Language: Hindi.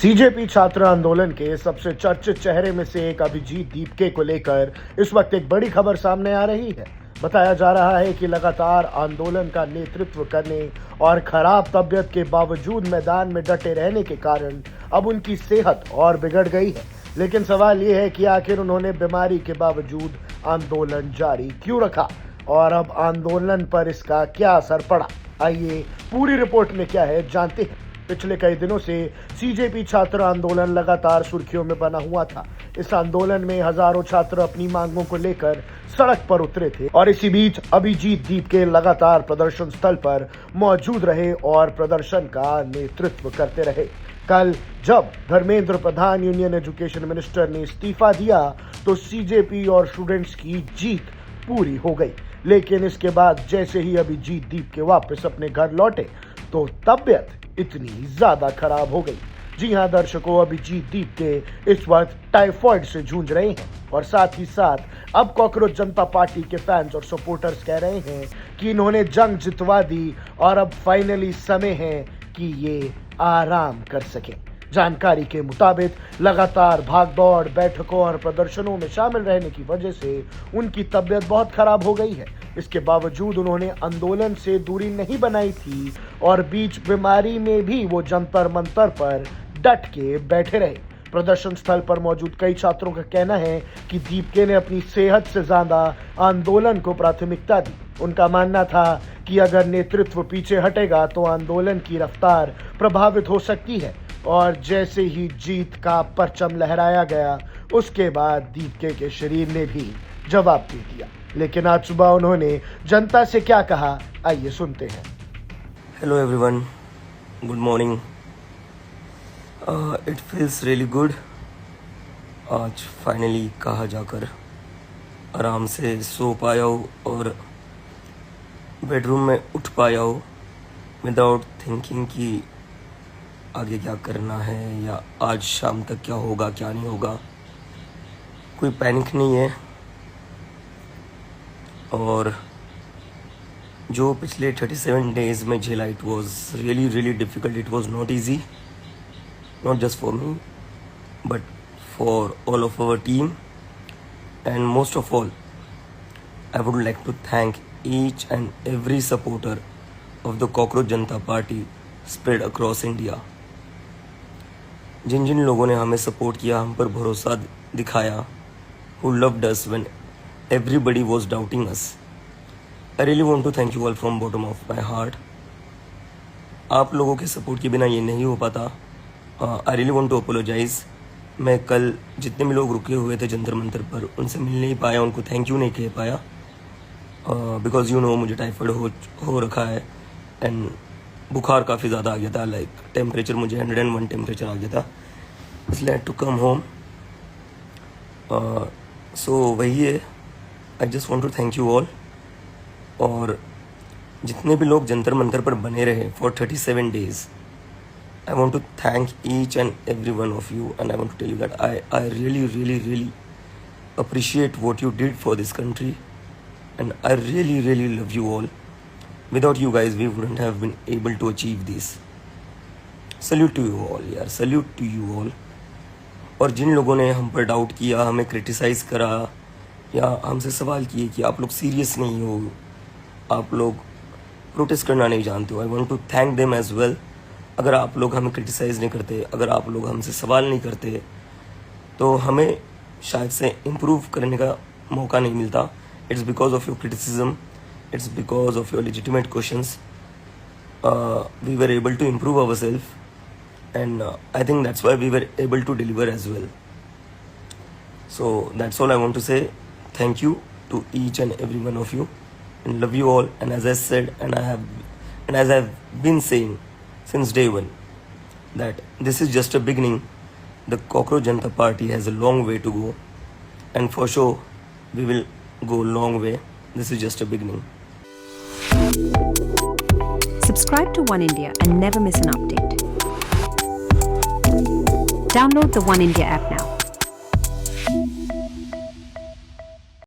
सीजेपी छात्र आंदोलन के सबसे चर्चित चेहरे में से एक अभिजीत दीपके को लेकर इस वक्त एक बड़ी खबर सामने आ रही है। बताया जा रहा है कि लगातार आंदोलन का नेतृत्व करने और खराब तबीयत के बावजूद मैदान में डटे रहने के कारण अब उनकी सेहत और बिगड़ गई है। लेकिन सवाल ये है कि आखिर उन्होंने बीमारी के बावजूद आंदोलन जारी क्यों रखा और अब आंदोलन पर इसका क्या असर पड़ा। आइए पूरी रिपोर्ट में क्या है जानते हैं। पिछले कई दिनों से सीजेपी छात्र आंदोलन लगातार सुर्खियों में बना हुआ था। इस आंदोलन में हजारों छात्र अपनी मांगों को लेकर सड़क पर उतरे थे और इसी बीच अभिजीत दीपके लगातार प्रदर्शन स्थल पर मौजूद रहे और प्रदर्शन का नेतृत्व करते रहे। कल जब Dharmendra Pradhan union education minister ने इस्तीफा दिया तो सीजेपी और स्टूडेंट्स की जीत पूरी हो गई। लेकिन इसके बाद जैसे ही अभिजीत दीपके वापस अपने घर लौटे तो तबियत इतनी ज्यादा खराब हो गई। जी हां दर्शकों, अभिजीत दीपके इस वक्त टाइफॉइड से जूझ रहे हैं और साथ ही साथ अब कॉकरोच जनता पार्टी के फैंस और सपोर्टर्स कह रहे हैं कि इन्होंने जंग जितवा दी और अब फाइनली समय है कि ये आराम कर सकें। जानकारी के मुताबिक लगातार भागदौड़, बैठकों और प्रदर्शनों में शामिल रहने की वजह से उनकी तबियत बहुत खराब हो गई है। इसके बावजूद उन्होंने आंदोलन से दूरी नहीं बनाई थी और बीच बीमारी में भी वो जंतर मंतर पर डट के बैठे रहे। प्रदर्शन स्थल पर मौजूद कई छात्रों का कहना है कि दीपके ने अपनी सेहत से ज्यादा आंदोलन को प्राथमिकता दी। उनका मानना था कि अगर नेतृत्व पीछे हटेगा तो आंदोलन की रफ्तार प्रभावित हो सकती है और जैसे ही जीत का परचम लहराया गया उसके बाद दीपके के शरीर ने भी जवाब दे दिया। लेकिन आज सुबह उन्होंने जनता से क्या कहा, आइए सुनते हैं। Hello everyone, good morning. It feels really good. आज फाइनली कहा जाकर आराम से सो पाया हो और बेडरूम में उठ पाया हो विदाउट थिंकिंग कि आगे क्या करना है या आज शाम तक क्या होगा क्या नहीं होगा। कोई पैनिक नहीं है। और जो पिछले 37 डेज में झेला, it was really really difficult. It was not easy, not just for me but for all of our team and most of all I would like to thank each and every supporter of the cockroach Janata party spread across India. जिन जिन लोगों ने हमें सपोर्ट किया, हम पर भरोसा दिखाया, who loved us when everybody was doubting us. I really want to thank you all from bottom of my heart. आप लोगों के सपोर्ट के बिना ये नहीं हो पाता। I really want to apologize. मैं कल जितने भी लोग रुके हुए थे जंतर मंतर पर उनसे मिल नहीं पाया, उनको थैंक यू नहीं कह पाया बिकॉज यू नो मुझे टाइफाइड हो रखा है एंड बुखार काफ़ी ज़्यादा आ गया था। लाइक टेम्परेचर मुझे 101 टेम्परेचर आ गया था, इसलिए आई टू कम होम। सो वही है, I just want to thank you all. और जितने भी लोग जंतर मंतर पर बने रहे for 37 days, I want to thank each and every one of you and I want to tell you that I really really really appreciate what you did for this country and I really really love you all. Without you guys we wouldn't have been able to achieve this. Salute to you all यार, salute to you all. और जिन लोगों ने हम पर डाउट किया, हमें क्रिटिसाइज़ करा या हमसे सवाल किए कि आप लोग सीरियस नहीं हो, आप लोग प्रोटेस्ट करना नहीं जानते हो, I want to thank them as well. अगर आप लोग हमें क्रिटिसाइज़ नहीं करते, अगर आप लोग हमसे सवाल नहीं करते तो हमें शायद से इम्प्रूव करने का मौका नहीं मिलता। It's because of your criticism, it's because of your legitimate questions we were able to improve ourselves and I think that's why we were able to deliver as well. So that's all I want to say. Thank you to each and every one of you and love you all. And as I said and as I've been saying since day one that this is just a beginning. The Cockroach Janata Party has a long way to go and for sure we will go a long way. This is just a beginning. Subscribe to One India and never miss an update. Download the One India app now.